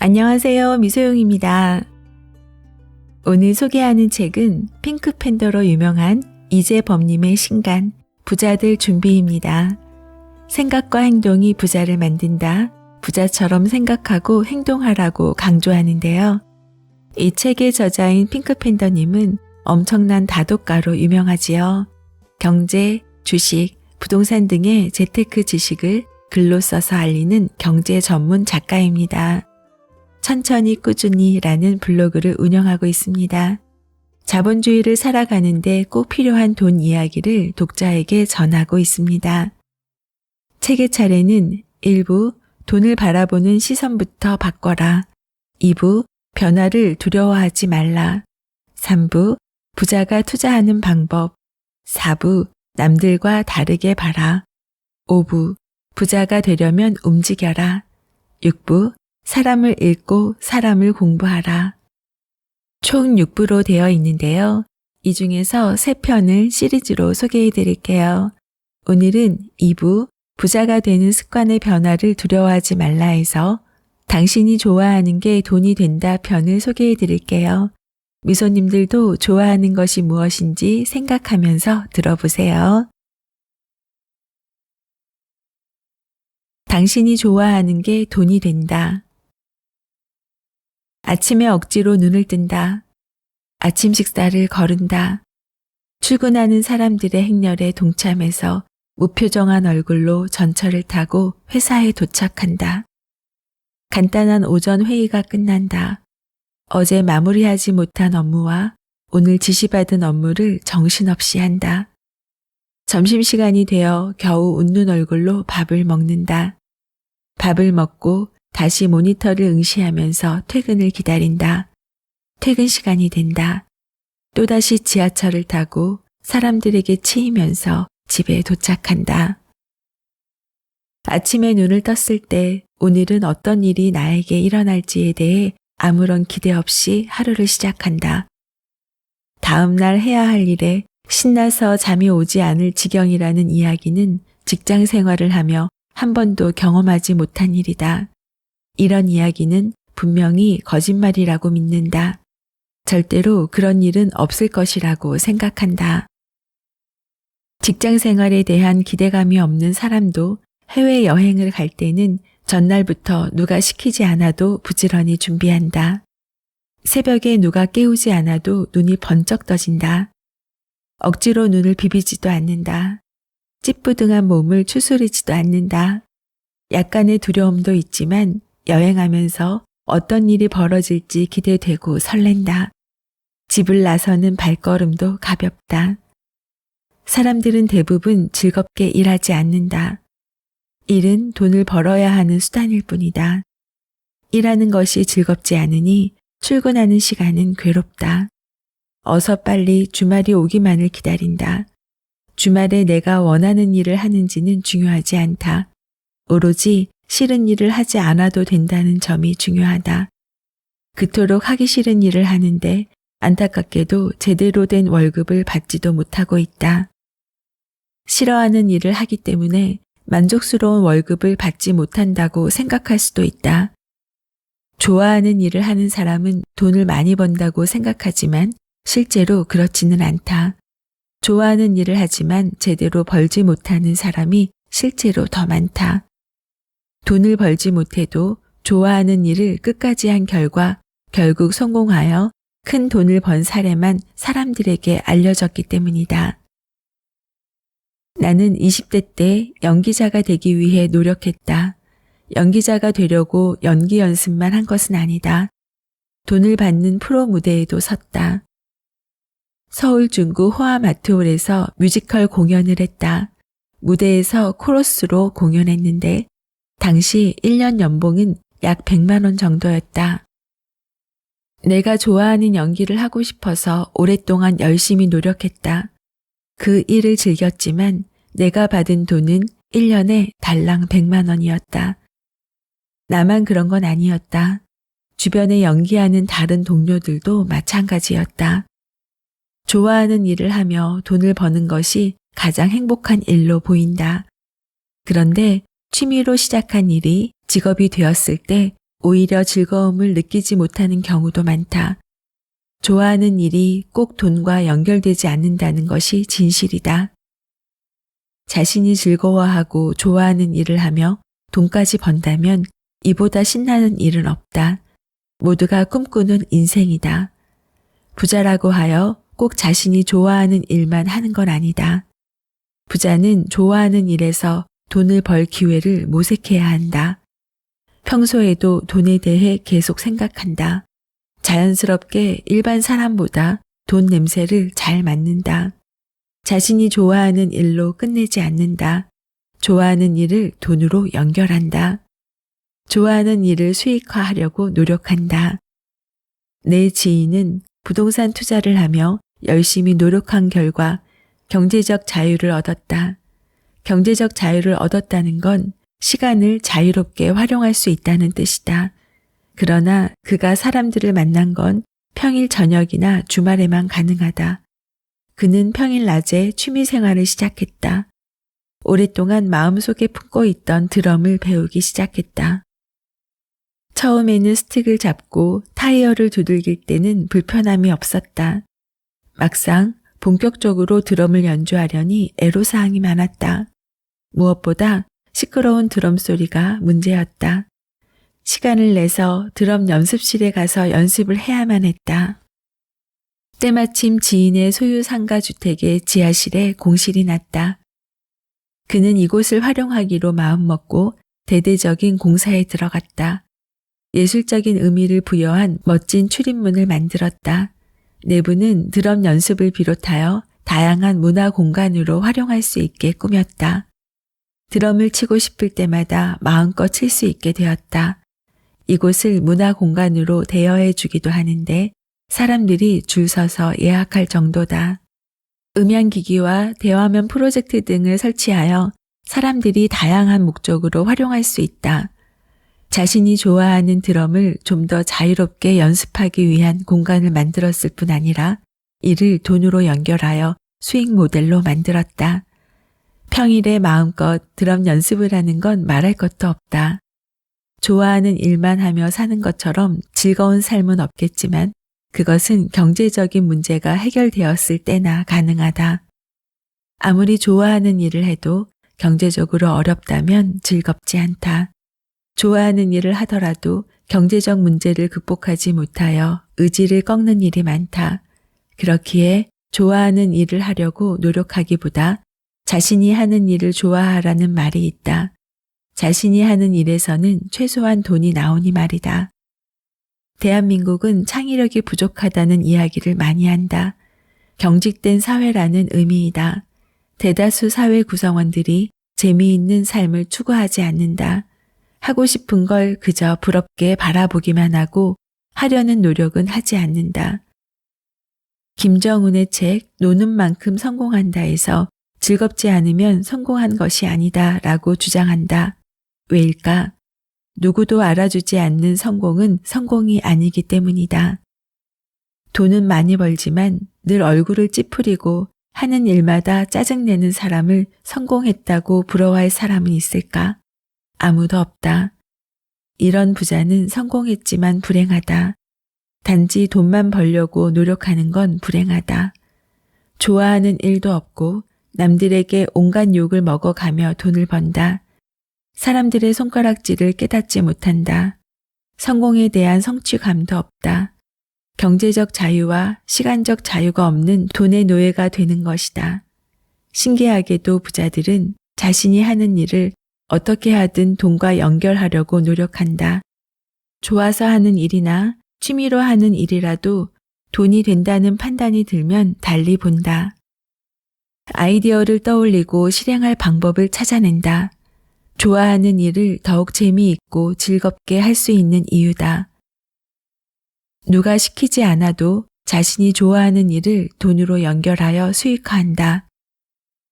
안녕하세요. 미소영입니다. 오늘 소개하는 책은 핑크팬더로 유명한 이재범님의 신간 부자들 준비입니다. 생각과 행동이 부자를 만든다. 부자처럼 생각하고 행동하라고 강조하는데요. 이 책의 저자인 핑크팬더님은 엄청난 다독가로 유명하지요. 경제, 주식, 부동산 등의 재테크 지식을 글로 써서 알리는 경제 전문 작가입니다. 천천히 꾸준히 라는 블로그를 운영하고 있습니다. 자본주의를 살아가는데 꼭 필요한 돈 이야기를 독자에게 전하고 있습니다. 책의 차례는 1부 돈을 바라보는 시선부터 바꿔라, 2부 변화를 두려워하지 말라, 3부 부자가 투자하는 방법, 4부 남들과 다르게 봐라, 5부 부자가 되려면 움직여라, 6부 사람을 읽고 사람을 공부하라. 총 6부로 되어 있는데요. 이 중에서 3편을 시리즈로 소개해 드릴게요. 오늘은 2부 부자가 되는 습관의 변화를 두려워하지 말라에서 당신이 좋아하는 게 돈이 된다 편을 소개해 드릴게요. 미소님들도 좋아하는 것이 무엇인지 생각하면서 들어보세요. 당신이 좋아하는 게 돈이 된다. 아침에 억지로 눈을 뜬다. 아침 식사를 거른다. 출근하는 사람들의 행렬에 동참해서 무표정한 얼굴로 전철을 타고 회사에 도착한다. 간단한 오전 회의가 끝난다. 어제 마무리하지 못한 업무와 오늘 지시받은 업무를 정신없이 한다. 점심시간이 되어 겨우 웃는 얼굴로 밥을 먹는다. 밥을 먹고 다시 모니터를 응시하면서 퇴근을 기다린다. 퇴근 시간이 된다. 또다시 지하철을 타고 사람들에게 치이면서 집에 도착한다. 아침에 눈을 떴을 때 오늘은 어떤 일이 나에게 일어날지에 대해 아무런 기대 없이 하루를 시작한다. 다음 날 해야 할 일에 신나서 잠이 오지 않을 지경이라는 이야기는 직장 생활을 하며 한 번도 경험하지 못한 일이다. 이런 이야기는 분명히 거짓말이라고 믿는다. 절대로 그런 일은 없을 것이라고 생각한다. 직장 생활에 대한 기대감이 없는 사람도 해외여행을 갈 때는 전날부터 누가 시키지 않아도 부지런히 준비한다. 새벽에 누가 깨우지 않아도 눈이 번쩍 떠진다. 억지로 눈을 비비지도 않는다. 찌뿌둥한 몸을 추스리지도 않는다. 약간의 두려움도 있지만 여행하면서 어떤 일이 벌어질지 기대되고 설렌다. 집을 나서는 발걸음도 가볍다. 사람들은 대부분 즐겁게 일하지 않는다. 일은 돈을 벌어야 하는 수단일 뿐이다. 일하는 것이 즐겁지 않으니 출근하는 시간은 괴롭다. 어서 빨리 주말이 오기만을 기다린다. 주말에 내가 원하는 일을 하는지는 중요하지 않다. 오로지 싫은 일을 하지 않아도 된다는 점이 중요하다. 그토록 하기 싫은 일을 하는데 안타깝게도 제대로 된 월급을 받지도 못하고 있다. 싫어하는 일을 하기 때문에 만족스러운 월급을 받지 못한다고 생각할 수도 있다. 좋아하는 일을 하는 사람은 돈을 많이 번다고 생각하지만 실제로 그렇지는 않다. 좋아하는 일을 하지만 제대로 벌지 못하는 사람이 실제로 더 많다. 돈을 벌지 못해도 좋아하는 일을 끝까지 한 결과 결국 성공하여 큰 돈을 번 사례만 사람들에게 알려졌기 때문이다. 나는 20대 때 연기자가 되기 위해 노력했다. 연기자가 되려고 연기 연습만 한 것은 아니다. 돈을 받는 프로 무대에도 섰다. 서울 중구 호암아트홀에서 뮤지컬 공연을 했다. 무대에서 코러스로 공연했는데 당시 1년 연봉은 약 100만 원 정도였다. 내가 좋아하는 연기를 하고 싶어서 오랫동안 열심히 노력했다. 그 일을 즐겼지만 내가 받은 돈은 1년에 달랑 100만 원이었다. 나만 그런 건 아니었다. 주변에 연기하는 다른 동료들도 마찬가지였다. 좋아하는 일을 하며 돈을 버는 것이 가장 행복한 일로 보인다. 그런데 취미로 시작한 일이 직업이 되었을 때 오히려 즐거움을 느끼지 못하는 경우도 많다. 좋아하는 일이 꼭 돈과 연결되지 않는다는 것이 진실이다. 자신이 즐거워하고 좋아하는 일을 하며 돈까지 번다면 이보다 신나는 일은 없다. 모두가 꿈꾸는 인생이다. 부자라고 하여 꼭 자신이 좋아하는 일만 하는 건 아니다. 부자는 좋아하는 일에서 돈을 벌 기회를 모색해야 한다. 평소에도 돈에 대해 계속 생각한다. 자연스럽게 일반 사람보다 돈 냄새를 잘 맡는다. 자신이 좋아하는 일로 끝내지 않는다. 좋아하는 일을 돈으로 연결한다. 좋아하는 일을 수익화하려고 노력한다. 내 지인은 부동산 투자를 하며 열심히 노력한 결과 경제적 자유를 얻었다. 경제적 자유를 얻었다는 건 시간을 자유롭게 활용할 수 있다는 뜻이다. 그러나 그가 사람들을 만난 건 평일 저녁이나 주말에만 가능하다. 그는 평일 낮에 취미 생활을 시작했다. 오랫동안 마음속에 품고 있던 드럼을 배우기 시작했다. 처음에는 스틱을 잡고 타이어를 두들길 때는 불편함이 없었다. 막상 본격적으로 드럼을 연주하려니 애로사항이 많았다. 무엇보다 시끄러운 드럼 소리가 문제였다. 시간을 내서 드럼 연습실에 가서 연습을 해야만 했다. 때마침 지인의 소유 상가 주택의 지하실에 공실이 났다. 그는 이곳을 활용하기로 마음먹고 대대적인 공사에 들어갔다. 예술적인 의미를 부여한 멋진 출입문을 만들었다. 내부는 드럼 연습을 비롯하여 다양한 문화 공간으로 활용할 수 있게 꾸몄다. 드럼을 치고 싶을 때마다 마음껏 칠 수 있게 되었다. 이곳을 문화 공간으로 대여해 주기도 하는데 사람들이 줄 서서 예약할 정도다. 음향기기와 대화면 프로젝트 등을 설치하여 사람들이 다양한 목적으로 활용할 수 있다. 자신이 좋아하는 드럼을 좀 더 자유롭게 연습하기 위한 공간을 만들었을 뿐 아니라 이를 돈으로 연결하여 수익 모델로 만들었다. 평일에 마음껏 드럼 연습을 하는 건 말할 것도 없다. 좋아하는 일만 하며 사는 것처럼 즐거운 삶은 없겠지만 그것은 경제적인 문제가 해결되었을 때나 가능하다. 아무리 좋아하는 일을 해도 경제적으로 어렵다면 즐겁지 않다. 좋아하는 일을 하더라도 경제적 문제를 극복하지 못하여 의지를 꺾는 일이 많다. 그렇기에 좋아하는 일을 하려고 노력하기보다 자신이 하는 일을 좋아하라는 말이 있다. 자신이 하는 일에서는 최소한 돈이 나오니 말이다. 대한민국은 창의력이 부족하다는 이야기를 많이 한다. 경직된 사회라는 의미이다. 대다수 사회 구성원들이 재미있는 삶을 추구하지 않는다. 하고 싶은 걸 그저 부럽게 바라보기만 하고 하려는 노력은 하지 않는다. 김정은의 책 노는 만큼 성공한다에서 즐겁지 않으면 성공한 것이 아니다 라고 주장한다. 왜일까? 누구도 알아주지 않는 성공은 성공이 아니기 때문이다. 돈은 많이 벌지만 늘 얼굴을 찌푸리고 하는 일마다 짜증내는 사람을 성공했다고 부러워할 사람은 있을까? 아무도 없다. 이런 부자는 성공했지만 불행하다. 단지 돈만 벌려고 노력하는 건 불행하다. 좋아하는 일도 없고 남들에게 온갖 욕을 먹어가며 돈을 번다. 사람들의 손가락질을 깨닫지 못한다. 성공에 대한 성취감도 없다. 경제적 자유와 시간적 자유가 없는 돈의 노예가 되는 것이다. 신기하게도 부자들은 자신이 하는 일을 어떻게 하든 돈과 연결하려고 노력한다. 좋아서 하는 일이나 취미로 하는 일이라도 돈이 된다는 판단이 들면 달리 본다. 아이디어를 떠올리고 실행할 방법을 찾아낸다. 좋아하는 일을 더욱 재미있고 즐겁게 할 수 있는 이유다. 누가 시키지 않아도 자신이 좋아하는 일을 돈으로 연결하여 수익화한다.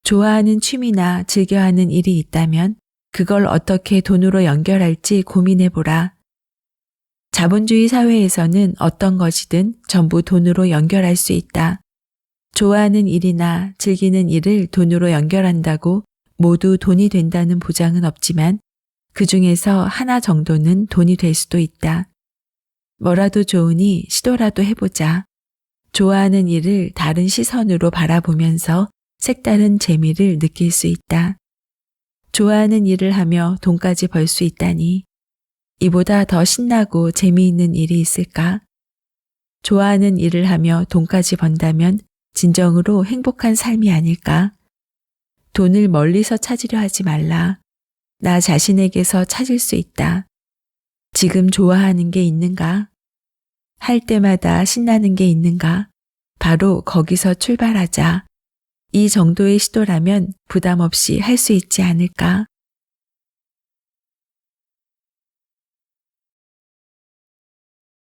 좋아하는 취미나 즐겨하는 일이 있다면 그걸 어떻게 돈으로 연결할지 고민해보라. 자본주의 사회에서는 어떤 것이든 전부 돈으로 연결할 수 있다. 좋아하는 일이나 즐기는 일을 돈으로 연결한다고 모두 돈이 된다는 보장은 없지만 그 중에서 하나 정도는 돈이 될 수도 있다. 뭐라도 좋으니 시도라도 해보자. 좋아하는 일을 다른 시선으로 바라보면서 색다른 재미를 느낄 수 있다. 좋아하는 일을 하며 돈까지 벌 수 있다니 이보다 더 신나고 재미있는 일이 있을까? 좋아하는 일을 하며 돈까지 번다면 진정으로 행복한 삶이 아닐까? 돈을 멀리서 찾으려 하지 말라. 나 자신에게서 찾을 수 있다. 지금 좋아하는 게 있는가? 할 때마다 신나는 게 있는가? 바로 거기서 출발하자. 이 정도의 시도라면 부담 없이 할 수 있지 않을까?